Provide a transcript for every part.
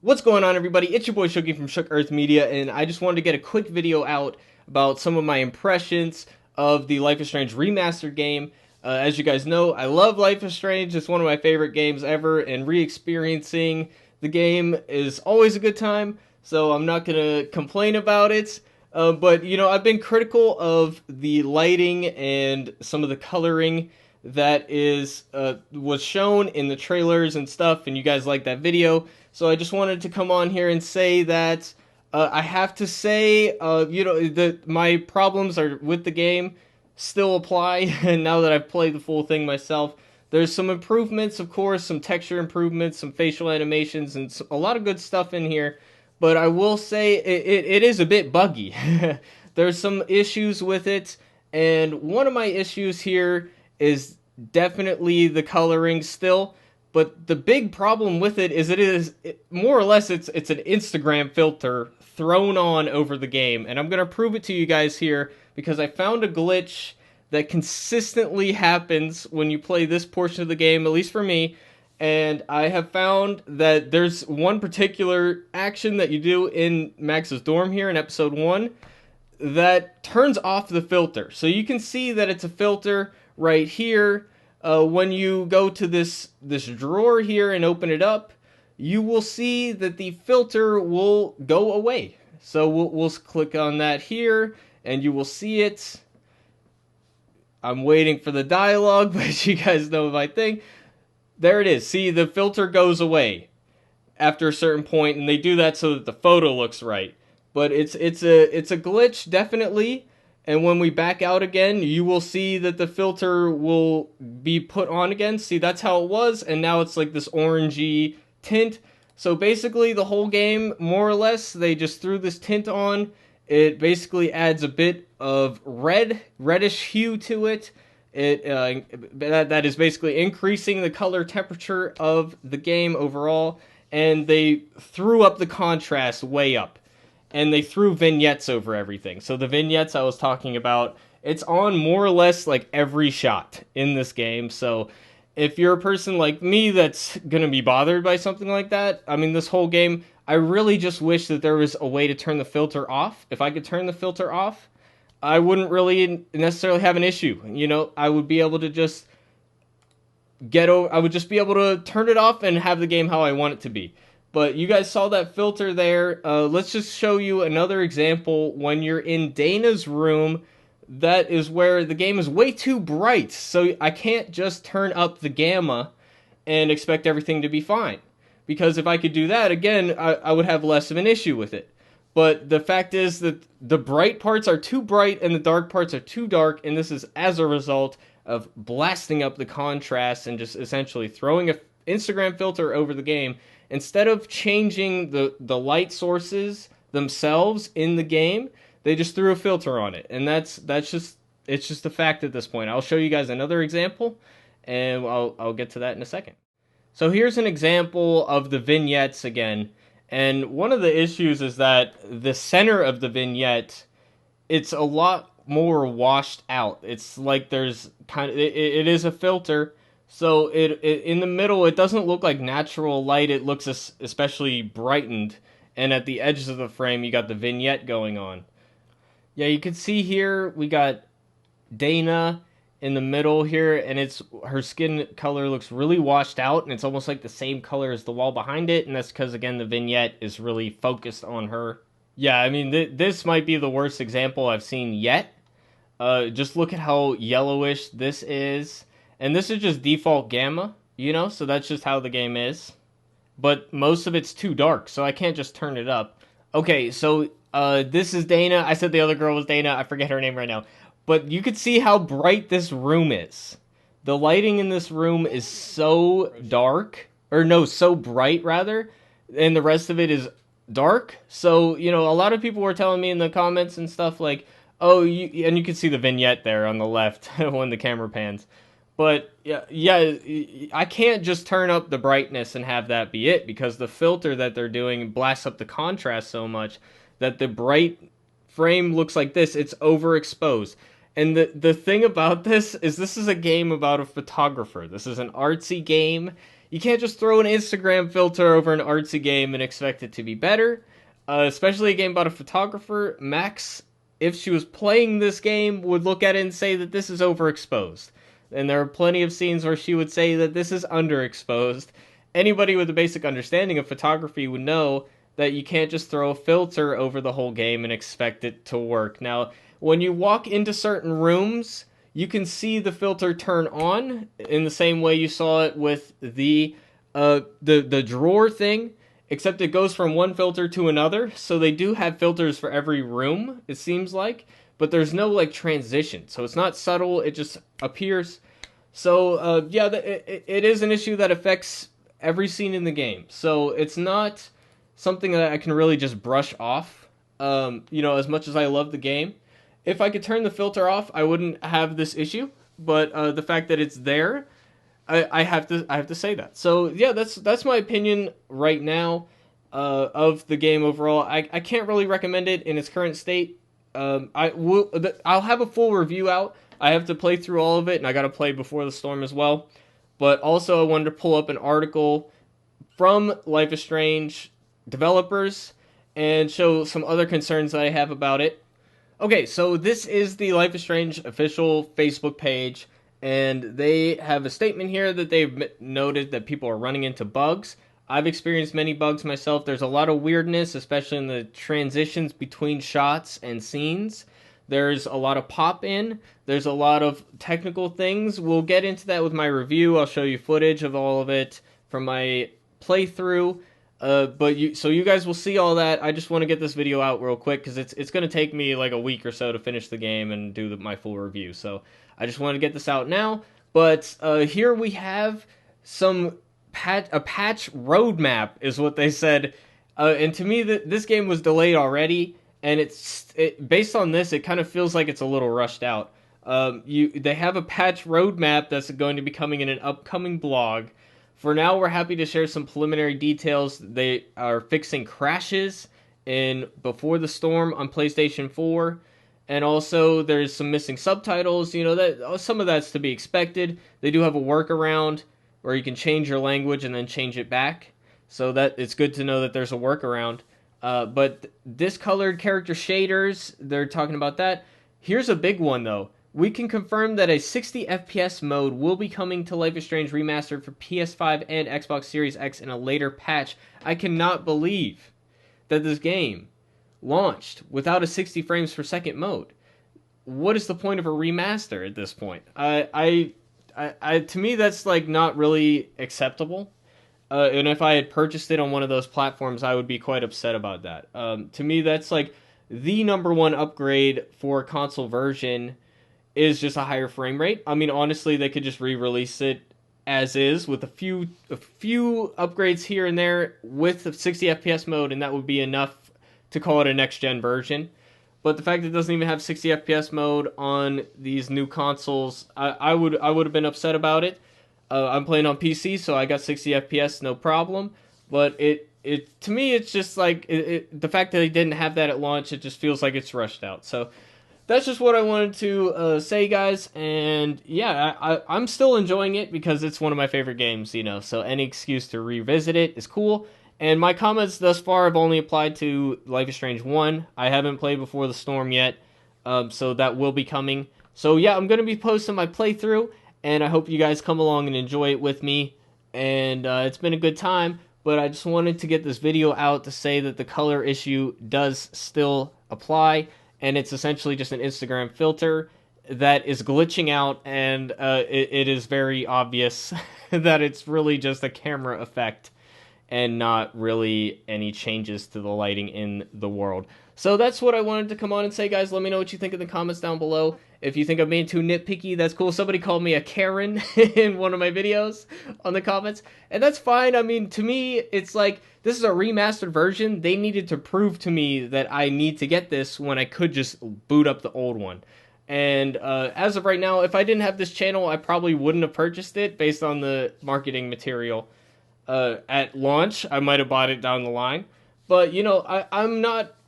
What's going on, everybody? It's your boy Shooky from Shook Earth Media, and I just wanted to get a quick video out about some of my impressions of the Life is Strange Remastered game. As you guys know, I love Life is Strange. It's one of my favorite games ever, and re-experiencing the game is always a good time, so I'm not going to complain about it. But, I've been critical of the lighting and some of the coloring that was shown in the trailers and stuff, and you guys liked that video. So I just wanted to come on here and say that I have to say, my problems are with the game still apply. And now that I've played the full thing myself, there's some improvements, of course, some texture improvements, some facial animations, and a lot of good stuff in here. But I will say it is a bit buggy. There's some issues with it, and one of my issues here is definitely the coloring still. But the big problem with it is more or less it's an Instagram filter thrown on over the game, and I'm gonna prove it to you guys here because I found a glitch that consistently happens when you play this portion of the game, at least for me. And I have found that there's one particular action that you do in Max's dorm here in episode 1 that turns off the filter. So you can see that it's a filter right here. When you go to this drawer here and open it up, you will see that the filter will go away. So we'll click on that here, and you will see it. I'm waiting for the dialogue, but you guys know my thing. There it is. See, the filter goes away after a certain point, and they do that so that the photo looks right. But it's a glitch, definitely. And when we back out again, you will see that the filter will be put on again. See, that's how it was, and now it's like this orangey tint. So basically, the whole game, more or less, they just threw this tint on. It basically adds a bit of reddish hue to it. That is basically increasing the color temperature of the game overall, and they threw up the contrast way up. And they threw vignettes over everything. So the vignettes I was talking about, it's on more or less like every shot in this game. So if you're a person like me that's going to be bothered by something like that, I mean, this whole game, I really just wish that there was a way to turn the filter off. If I could turn the filter off, I wouldn't really necessarily have an issue. I would be able to just I would just be able to turn it off and have the game how I want it to be. But you guys saw that filter there. Let's just show you another example. When you're in Dana's room, that is where the game is way too bright. So I can't just turn up the gamma and expect everything to be fine. Because if I could do that, again, I would have less of an issue with it. But the fact is that the bright parts are too bright and the dark parts are too dark. And this is as a result of blasting up the contrast and just essentially throwing an Instagram filter over the game. Instead of changing the light sources themselves in the game, they just threw a filter on it. And it's just a fact at this point. I'll show you guys another example, and I'll get to that in a second. So here's an example of the vignettes again. And one of the issues is that the center of the vignette, it's a lot more washed out. It's like there's it is a filter. So it in the middle, it doesn't look like natural light. It looks especially brightened. And at the edges of the frame, you got the vignette going on. Yeah, you can see here, we got Dana in the middle here. And her skin color looks really washed out. And it's almost like the same color as the wall behind it. And that's because, again, the vignette is really focused on her. Yeah, I mean, this might be the worst example I've seen yet. Just look at how yellowish this is. And this is just default gamma, so that's just how the game is. But most of it's too dark, so I can't just turn it up. Okay, so this is Dana. I said the other girl was Dana. I forget her name right now. But you could see how bright this room is. The lighting in this room is so dark. Or no, so bright, rather. And the rest of it is dark. So, a lot of people were telling me in the comments and stuff like, oh, and you can see the vignette there on the left when the camera pans. But yeah, I can't just turn up the brightness and have that be it, because the filter that they're doing blasts up the contrast so much that the bright frame looks like this. It's overexposed. And the thing about this is a game about a photographer. This is an artsy game. You can't just throw an Instagram filter over an artsy game and expect it to be better. Especially a game about a photographer. Max, if she was playing this game, would look at it and say that this is overexposed. And there are plenty of scenes where she would say that this is underexposed. Anybody with a basic understanding of photography would know that you can't just throw a filter over the whole game and expect it to work. Now, when you walk into certain rooms, you can see the filter turn on in the same way you saw it with the drawer thing, except it goes from one filter to another. So they do have filters for every room, it seems like, but there's no like transition. So it's not subtle, it just appears. So yeah, it is an issue that affects every scene in the game. So it's not something that I can really just brush off. As much as I love the game, if I could turn the filter off, I wouldn't have this issue. But the fact that it's there, I have to say that. So yeah, that's my opinion right now of the game overall. I can't really recommend it in its current state. I'll have a full review out. I have to play through all of it, and I got to play Before the Storm as well. But also, I wanted to pull up an article from Life is Strange developers and show some other concerns that I have about it. Okay, so this is the Life is Strange official Facebook page, and they have a statement here that they've noted that people are running into bugs. I've experienced many bugs myself. There's a lot of weirdness, especially in the transitions between shots and scenes. There's a lot of pop-in. There's a lot of technical things. We'll get into that with my review. I'll show you footage of all of it from my playthrough. So you guys will see all that. I just want to get this video out real quick because it's going to take me like a week or so to finish the game and do my full review. So I just want to get this out now. But here we have a patch roadmap is what they said. And to me, this game was delayed already. And based on this, it kind of feels like it's a little rushed out. They have a patch roadmap that's going to be coming in an upcoming blog. For now, we're happy to share some preliminary details. They are fixing crashes in Before the Storm on PlayStation 4, and also there's some missing subtitles. That some of that's to be expected. They do have a workaround where you can change your language and then change it back, so that it's good to know that there's a workaround. But discolored character shaders, they're talking about that. Here's a big one though. We can confirm that a 60 FPS mode will be coming to Life is Strange Remastered for PS5 and Xbox Series X in a later patch. I cannot believe that this game launched without a 60 frames per second mode. What is the point of a remaster at this point? To me, that's like not really acceptable. And if I had purchased it on one of those platforms, I would be quite upset about that. To me, that's like the number one upgrade for a console version is just a higher frame rate. I mean, honestly, they could just re-release it as is with a few upgrades here and there with the 60 FPS mode, and that would be enough to call it a next-gen version. But the fact that it doesn't even have 60 FPS mode on these new consoles, I would have been upset about it. I'm playing on PC, so I got 60 FPS, no problem. But to me, it's just like the fact that they didn't have that at launch, it just feels like it's rushed out. So that's just what I wanted to say, guys. And yeah, I'm still enjoying it because it's one of my favorite games, so any excuse to revisit it is cool. And my comments thus far have only applied to Life is Strange 1. I haven't played Before the Storm yet, so that will be coming. So yeah, I'm going to be posting my playthrough, and I hope you guys come along and enjoy it with me. And it's been a good time, but I just wanted to get this video out to say that the color issue does still apply. And it's essentially just an Instagram filter that is glitching out, and it is very obvious that it's really just a camera effect and not really any changes to the lighting in the world. So that's what I wanted to come on and say, guys. Let me know what you think in the comments down below. If you think I'm being too nitpicky, that's cool. Somebody called me a Karen in one of my videos on the comments, and that's fine. I mean, to me, it's like, this is a remastered version. They needed to prove to me that I need to get this when I could just boot up the old one. And as of right now, if I didn't have this channel, I probably wouldn't have purchased it based on the marketing material. At launch, I might have bought it down the line. But,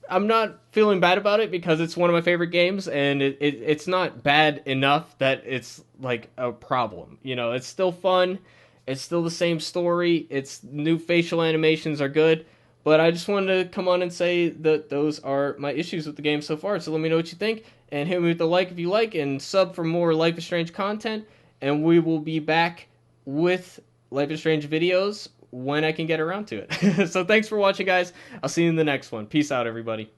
I'm not feeling bad about it because it's one of my favorite games, and it's not bad enough that it's like a problem. It's still fun. It's still the same story. It's new facial animations are good. But I just wanted to come on and say that those are my issues with the game so far. So let me know what you think, and hit me with a like if you like, and sub for more Life is Strange content. And we will be back with Life is Strange videos when I can get around to it. So thanks for watching, guys. I'll see you in the next one. Peace out, everybody.